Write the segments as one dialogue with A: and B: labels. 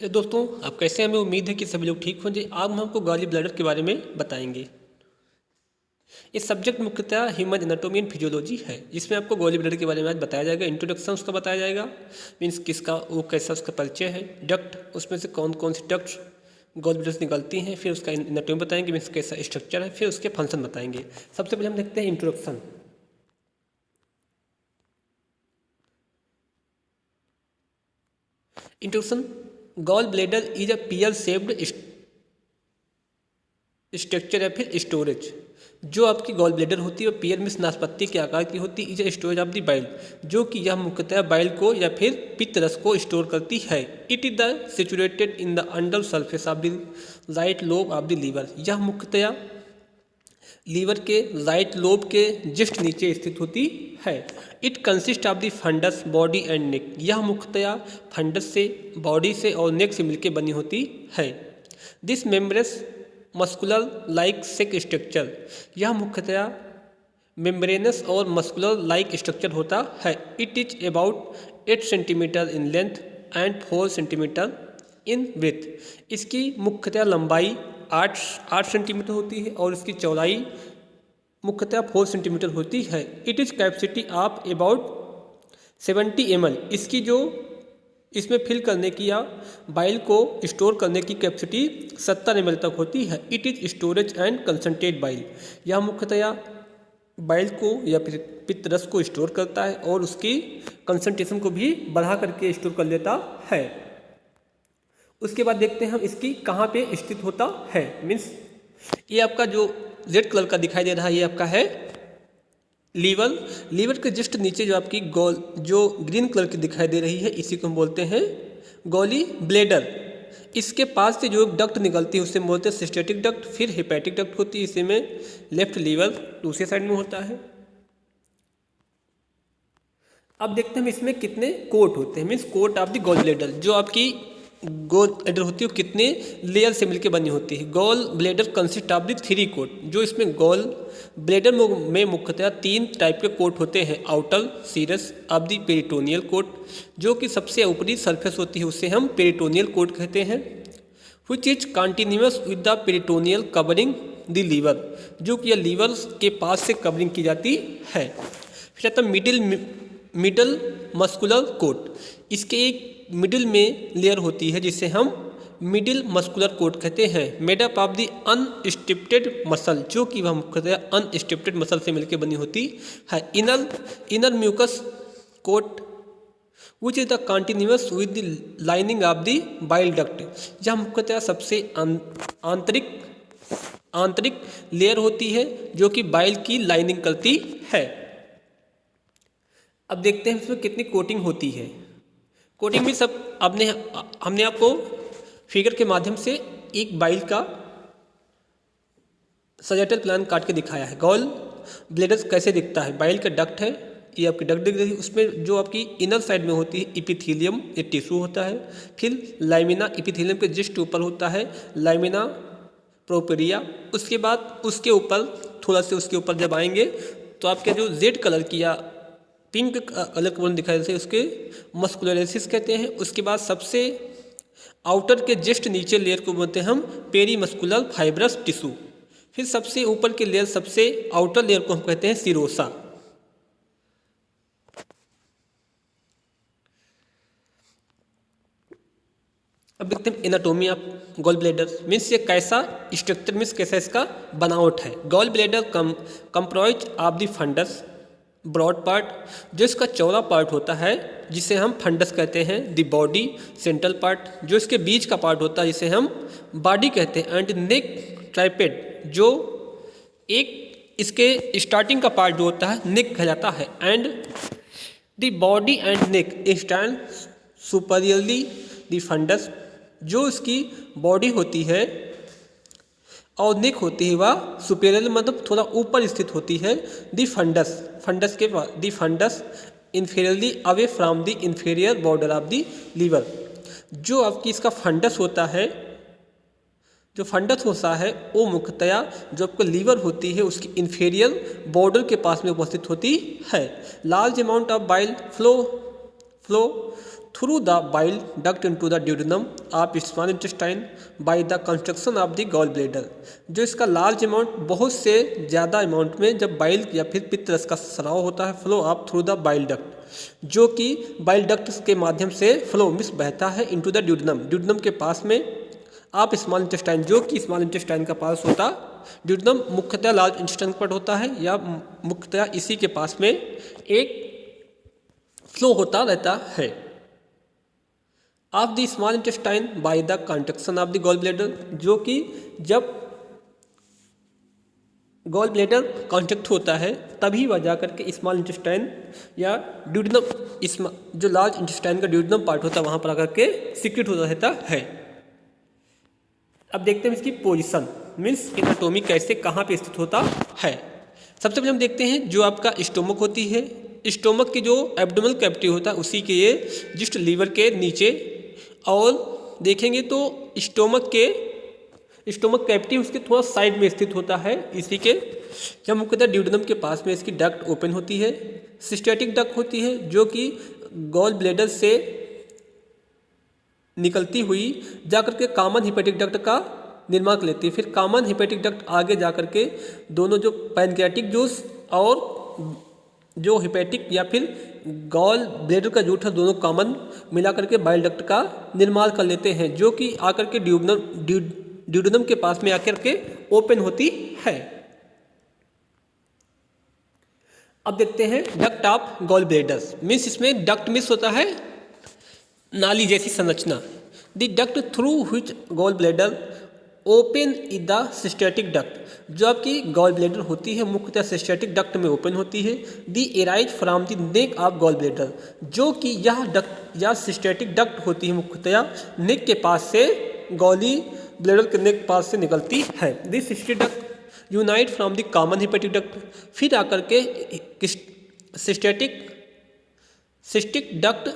A: Hello दोस्तों, आप कैसे हैं? हमें उम्मीद है कि सभी लोग ठीक होंगे। आज हम आपको गॉली ब्लैडर के बारे में बताएंगे। इस सब्जेक्ट मुख्यतः ह्यूमन एनाटॉमी एंड फिजियोलॉजी है, जिसमें आपको गॉली ब्लैडर के बारे में आज बताया जाएगा। इंट्रोडक्शन उसका बताया जाएगा, मीन्स किसका वो कैसा उसका परिचय है। डक्ट, उसमें से कौन कौन सी डक्ट गॉल ब्लैडर से निकलती हैं, फिर उसका एनाटॉमी बताएंगे, मीन्स कैसा स्ट्रक्चर है, फिर उसके फंक्शन बताएंगे। सबसे पहले हम देखते हैं introduction. Introduction, gall bladder is a pear shaped structure या फिर स्टोरेज। जो आपकी गॉल ब्लैडर होती है वो पियर मीन्स नाशपत्ती के आकार की होती है। Is storage of the bile, जो कि यह मुख्यतः बाइल को या फिर पित्त रस को स्टोर करती है। It is the situated in the under surface of the right lobe of the liver. यह मुख्यतः लीवर के राइट लोब के जस्ट नीचे स्थित होती है। It consist of the fundus body and neck. यह मुख्यतः फंडस से, बॉडी से और नेक से मिलकर बनी होती है। This membrane muscular like sac structure, यह मुख्यतः मेम्ब्रेनस और मस्कुलर लाइक स्ट्रक्चर होता है। It is about 8 centimetre in length and 4 centimetre in breadth. इसकी मुख्यतः लंबाई 8 सेंटीमीटर होती है और इसकी चौड़ाई मुख्यतः 4 सेंटीमीटर होती है। It is capacity of about 70 ml। इसकी जो इसमें फिल करने की या बाइल को स्टोर करने की कैपेसिटी 70 ml तक होती है। It is storage and concentrate bile. यह मुख्यतः बाइल को या फिर पित्त रस को स्टोर करता है और उसकी कंसनट्रेशन को भी बढ़ा करके स्टोर कर लेता है। उसके बाद देखते हैं हम इसकी कहाँ पे स्थित होता है। मीन्स ये आपका जो रेड कलर का दिखाई दे रहा है ये आपका है लीवर। लीवर के जस्ट नीचे जो आपकी गॉल जो ग्रीन कलर की दिखाई दे रही है इसी को हम बोलते हैं गॉली ब्लैडर। इसके पास से जो डक्ट निकलती है उसे हम बोलते हैं सिस्टेटिक डक्ट। फिर हेपेटिक डक्ट होती है, इसी में लेफ्ट लीवर दूसरे साइड में होता है। अब देखते हैं हम इसमें कितने कोट होते हैं। Means coat of the gall bladder, जो आपकी गॉल ब्लैडर होती है वो कितने लेयर से मिलकर बनी होती है। Gall bladder consist of the 3 coat. जो इसमें गॉल ब्लैडर में मुख्यतः 3 टाइप के कोट होते हैं। Outer serous of the peritoneal coat, जो कि सबसे ऊपरी सरफेस होती है उसे हम पेरिटोनियल कोट कहते हैं। Which is continuous with the peritoneal covering the liver, जो कि यह लीवर के पास से कवरिंग की जाती है। फिर आता मिडल मस्कुलर कोट। इसके एक मिडिल में लेयर होती है जिसे हम मिडिल मस्कुलर कोट कहते हैं। Made up of the unstriped muscle, जो कि वह मुख्यतः अनस्ट्रिप्टेड मसल से मिलकर बनी होती है। Inner mucous coat which is the continuous with the lining of the bile duct. यह मुख्यतः सबसे आंतरिक लेयर होती है जो कि बाइल की लाइनिंग करती है। अब देखते हैं इसमें कितनी कोटिंग होती है। कोटिंग में सब हमने आपको फिगर के माध्यम से एक बाइल का सजेटल प्लान काट के दिखाया है। गॉल ब्लैडर कैसे दिखता है। बाइल का डक्ट है, ये आपकी डक्ट दिख रही है। उसमें जो आपकी इनर साइड में होती है इपिथीलियम, ये टिश्यू होता है। फिर लाइमिना इपिथीलियम के जस्ट ऊपर होता है लाइमिना प्रोपेरिया। उसके बाद उसके ऊपर थोड़ा से उसके ऊपर जब आएंगे तो आपके जो रेड कलर की या पिंक कलर का दिखाई देते हैं उसके मस्कुलरेसिस कहते हैं। उसके बाद सबसे आउटर के जस्ट नीचे लेयर को बोलते हैं हम पेरी मस्कुलर फाइब्रस टिश्यू। फिर सबसे ऊपर के लेयर, सबसे आउटर लेयर को हम कहते हैं सिरोसा। अब देखते हैं anatomy of gall bladder. Means ये कैसा स्ट्रक्चर, मीन्स कैसा इसका बनावट है। Gall bladder comprise of the fundus broad part, जो इसका चौड़ा पार्ट होता है जिसे हम फंडस कहते हैं। द बॉडी सेंट्रल पार्ट, जो इसके बीच का पार्ट होता है जिसे हम बॉडी कहते हैं। एंड नेक ट्राइपेड, जो एक इसके स्टार्टिंग का पार्ट जो होता है नेक कहलाता है। And the body and neck stand superiorly the fundus, जो इसकी बॉडी होती है और नेक होती है वह सुपेरियर मतलब थोड़ा ऊपर स्थित होती है। दी फंडस के बाद the fundus inferiorly away from the inferior border of the liver. जो आपकी इसका फंडस होता है, जो फंडस होता है वो मुख्यतया जो आपको लीवर होती है उसकी इन्फीरियर बॉर्डर के पास में उपस्थित होती है। Large amount of bile flow through the bile duct into the duodenum of small intestine by the construction of the gall bladder. जो इसका लार्ज अमाउंट, बहुत से ज़्यादा अमाउंट में जब बाइल या फिर पित्त रस का स्राव होता है, flow of through the bile duct, जो कि बाइल डक्ट के माध्यम से फ्लो मिस बहता है इनटू द ड्यूडेनम, ड्यूडेनम के पास में आप स्मॉल इंटेस्टाइन, जो कि स्मॉल इंटेस्टाइन का पास होता, ड्यूडेनम मुख्यतः लार्ज इंटेस्टाइन पर होता है या मुख्यतः इसी के पास में एक फ्लो होता रहता है of the small intestine by the construction of the gall bladder, जो कि जब गॉल ब्लैडर कॉन्ट्रैक्ट होता है तभी वह जाकर के स्मॉल इंटेस्टाइन या ड्यूडेनम, जो लार्ज इंटेस्टाइन का ड्यूडेनम पार्ट होता है वहाँ पर आकर के सीक्रेट होता रहता है। अब देखते हैं इसकी पोजीशन, मीन्स एनाटॉमी कैसे कहाँ पे स्थित होता है। सबसे पहले हम देखते हैं जो आपका स्टोमक होती है, स्टोमक की जो एब्डोमिनल कैविटी होता है उसी के ये जस्ट लीवर के नीचे, और देखेंगे तो स्टोमक कैविटी उसके थोड़ा साइड में स्थित होता है, इसी के जब मुख्यतः ड्यूडेनम के पास में इसकी डक्ट ओपन होती है, सिस्टेटिक डक्ट होती है जो कि गॉल ब्लैडर से निकलती हुई जाकर के कॉमन हिपेटिक डक्ट का निर्माण कर लेती है। फिर कॉमन हिपेटिक डक्ट आगे जाकर के दोनों जो पैनक्रियाटिक जूस और जो हिपेटिक या फिर गॉल ब्लैडर का जूठ है दोनों कॉमन मिला करके बाइल डक्ट का निर्माण कर लेते हैं, जो कि आकर के ड्यूडेनम के पास में आकर के ओपन होती है। अब देखते हैं duct of gall bladders, means इसमें डक्ट मिस होता है नाली जैसी संरचना। The duct through which gall bladder open in the cystic duct, जो आपकी गॉल ब्लैडर होती है मुख्यतः सिस्टेटिक डक्ट में ओपन होती है। The arise from the neck of gall bladder, जो कि यह डक्ट या सिस्टेटिक डक्ट होती है मुख्यतः नेक के पास से, गॉली ब्लैडर के नेक पास से निकलती है। This cystic duct unite from the common hepatic duct, फिर आकर के सिस्टिक डक्ट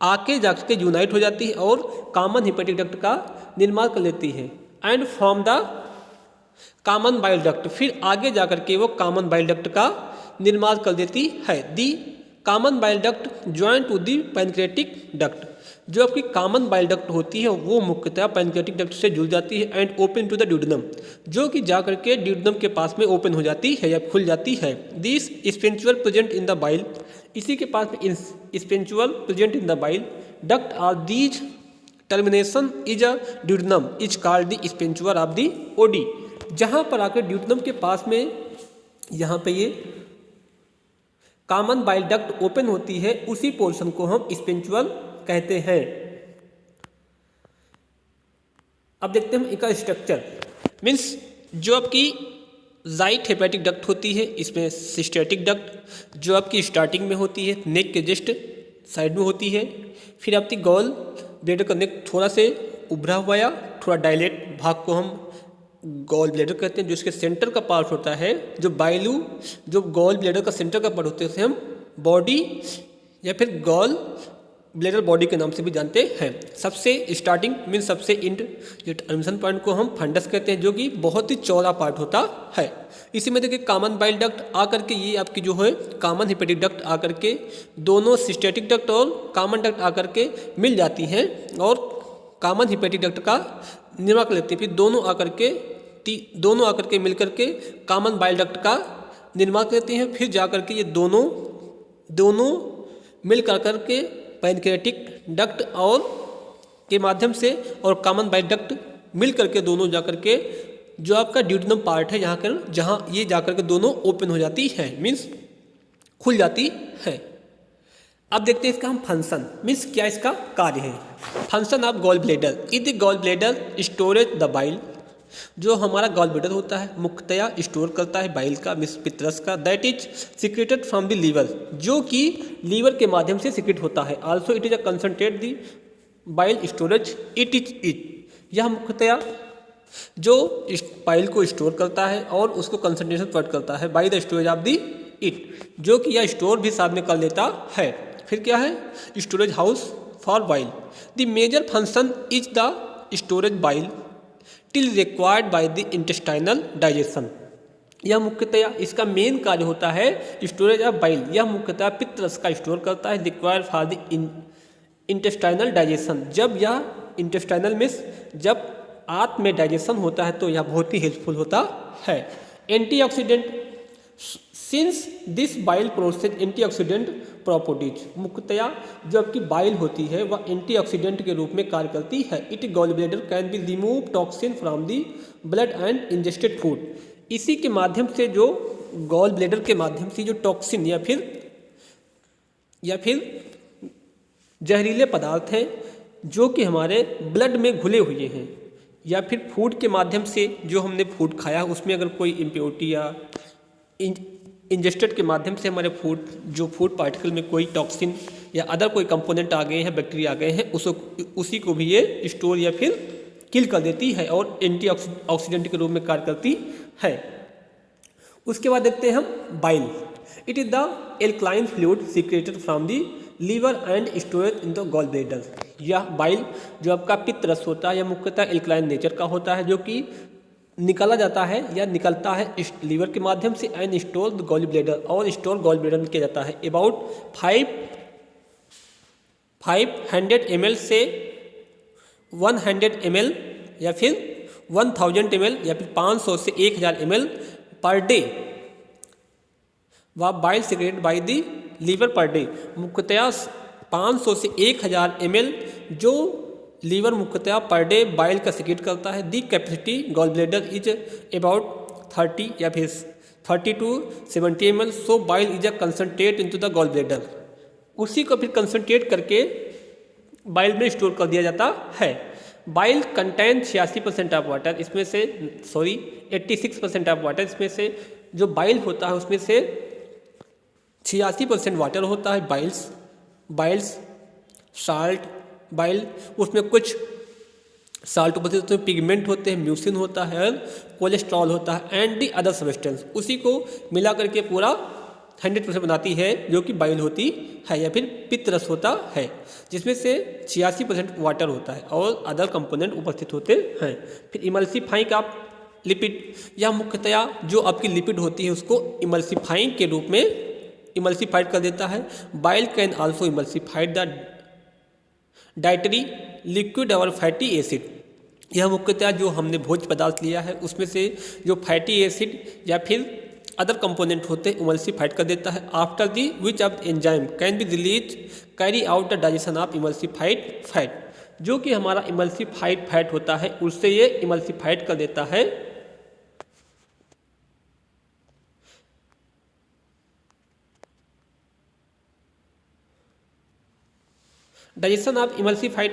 A: आके जाकर के यूनाइट हो जाती है और कॉमन हिपेटिक डक्ट का निर्माण कर लेती है। And from the common bile duct, फिर आगे जाकर के वो कॉमन बाइल डक्ट का निर्माण कर देती है। The common bile duct join to the pancreatic duct, जो आपकी कॉमन बाइल डक्ट होती है वो मुख्यतः पैनक्रियाटिक डक्ट से जुड़ जाती है। And open to the duodenum, जो कि जाकर के ड्यूडेनम के पास में ओपन हो जाती है या खुल जाती है। This sphincter present in the bile, इसी के पास में sphincter present in the bile duct are these termination is a duodenum is called the sphincter of the Oddi, जहाँ पर आकर ड्यूडेनम के पास में यहाँ पे ये कॉमन बाइल डक्ट ओपन होती है, उसी पोर्शन को हम स्पेंचुअल कहते हैं। अब देखते हैं हम इसका स्ट्रक्चर, मीन्स जो आपकी राइट हेपेटिक डक्ट होती है, इसमें सिस्टेटिक डक्ट जो आपकी स्टार्टिंग में होती है, नेक के जस्ट साइड में होती है। फिर आपकी गॉल ब्लैडर का नेक थोड़ा से उभरा हुआ या थोड़ा डायलेट भाग को हम गॉल ब्लैडर कहते हैं। जो इसके सेंटर का पार्ट होता है, जो गॉल ब्लैडर का सेंटर का पार्ट होते हैं, उसे हम बॉडी या फिर गॉल ब्लैडर बॉडी के नाम से भी जानते हैं। सबसे स्टार्टिंग मीन सबसे इंड जो टर्मिनेशन पॉइंट को हम फंडस कहते हैं, जो कि बहुत ही चौड़ा पार्ट होता है। इसी में देखिए कॉमन बाइल डक्ट आकर के ये आपकी जो है कॉमन हिपेटिक डक्ट आकर के दोनों सिस्टेटिक डक्ट और कॉमन डक्ट आकर के मिल जाती हैं और कॉमन हिपेटिक डक्ट का निर्माण कर लेती है। फिर दोनों आकर के मिल करके कॉमन बाइल डक्ट का निर्माण करती हैं। फिर जाकर के ये दोनों मिल कर के पैनक्रियाटिक डक्ट और के माध्यम से और कॉमन बाइल डक्ट मिल करके दोनों जाकर के जो आपका ड्यूडेनम पार्ट है जहाँ ये जाकर के दोनों ओपन हो जाती है, मीन्स खुल जाती है। अब देखते हैं इसका हम फंक्शन, मीन्स क्या इसका कार्य है। Function of gall bladder, is the gall bladder storage the bile, जो हमारा गॉल ब्लैडर होता है मुख्यतः स्टोर करता है बाइल का, मिस पित्तरस का, that is secreted from the liver, जो कि लीवर के माध्यम से सिक्रेट होता है। Also it is a concentrate the bile storage, यह मुख्यतः जो बाइल को स्टोर करता है और उसको कंसंट्रेशन प्रोवाइड करता है by the storage of the it, जो कि यह स्टोर भी साथ में कर लेता है। फिर क्या है storage house for bile. The major function is the storage bile till required by the intestinal digestion, यह मुख्यतः इसका मेन कार्य होता है स्टोरेज ऑफ बाइल। यह मुख्यतः पित्तरस का स्टोर करता है, required for the intestinal digestion, जब यह इंटेस्टाइनल मीन्स जब आंत में डाइजेशन होता है तो यह बहुत ही हेल्पफुल होता है। Antioxidant, since this bile process antioxidant properties, मुख्यतया जो आपकी बाइल होती है वह एंटीऑक्सीडेंट के रूप में कार्य करती है। It gall bladder can be remove toxin from the blood and ingested food, इसी के माध्यम से जो गॉल ब्लैडर के माध्यम से जो टॉक्सिन या फिर जहरीले पदार्थ हैं जो कि हमारे ब्लड में घुले हुए हैं, या फिर फूड के माध्यम से जो हमने फूड खाया उसमें अगर कोई इम्प्योरिटी या इंजेस्टेड के माध्यम से हमारे फूड पार्टिकल में कोई टॉक्सिन या अदर कोई कंपोनेंट आ गए हैं, बैक्टीरिया आ गए हैं, उसी को भी ये स्टोर या फिर किल कर देती है और एंटीऑक्सीडेंट के रूप में कार्य करती है। उसके बाद देखते हैं हम bile. It is the alkaline fluid secreted from the liver and storage in the gall bladder. यह बाइल जो आपका पित्त रस होता है यह मुख्यतः एल्कलाइन नेचर का होता है, जो कि निकाला जाता है या निकलता है लीवर के माध्यम से and store the gall bladder, और स्टोर गॉल ब्लैडर में किया जाता है। अबाउट 500 ml से 100 ml या फिर 1000 ml या फिर 500 से 1000 ml पर डे व bile secreted by the liver per day. मुख्यतया 500 से 1000 ml जो लीवर मुख्यतः पर डे बाइल का सीक्रेट करता है। The capacity gall bladder is about 30 या फिर 30 to 70 ml, so bile is a concentrate into the gall bladder, उसी को फिर कंसनट्रेट करके बाइल में स्टोर कर दिया जाता है। बाइल कंटेन 86% ऑफ वाटर, इसमें से 86% ऑफ वाटर, इसमें से जो बाइल होता है उसमें से 86% वाटर होता है। बाइल्स साल्ट बाइल, उसमें कुछ साल्ट उपस्थित होते हैं, पिगमेंट होते हैं, म्यूसिन होता है, कोलेस्ट्रॉल होता है एंड दी अदर सब्सटेंस, उसी को मिला करके पूरा 100% बनाती है जो कि बाइल होती है या फिर पित्त रस होता है, जिसमें से 86% वाटर होता है और अदर कंपोनेंट उपस्थित होते हैं। फिर इमल्सीफाइंग ऑफ लिपिड, यह मुख्यतया जो आपकी लिपिड होती है उसको इमल्सीफाइंग के रूप में इमल्सीफाइड कर देता है। Bile can also emulsified the dietary liquid और फैटी एसिड, यह मुख्यतः जो हमने भोज्य पदार्थ लिया है उसमें से जो फैटी एसिड या फिर अदर कंपोनेंट होते हैं इमल्सीफाइड कर देता है। After the which of enzyme can be release carry out the digestion of emulsified fat, जो कि हमारा इमल्सीफाइड फैट होता है उससे ये इमल्सीफाइड कर देता है। डाइजेशन ऑफ इमल्सीफाइड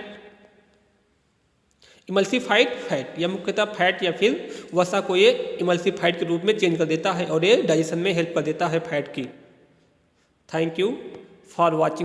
A: फैट, यह मुख्यतः फैट या फिर वसा को ये इमल्सीफाइड के रूप में चेंज कर देता है और ये डाइजेशन में हेल्प कर देता है फैट की। Thank you for watching.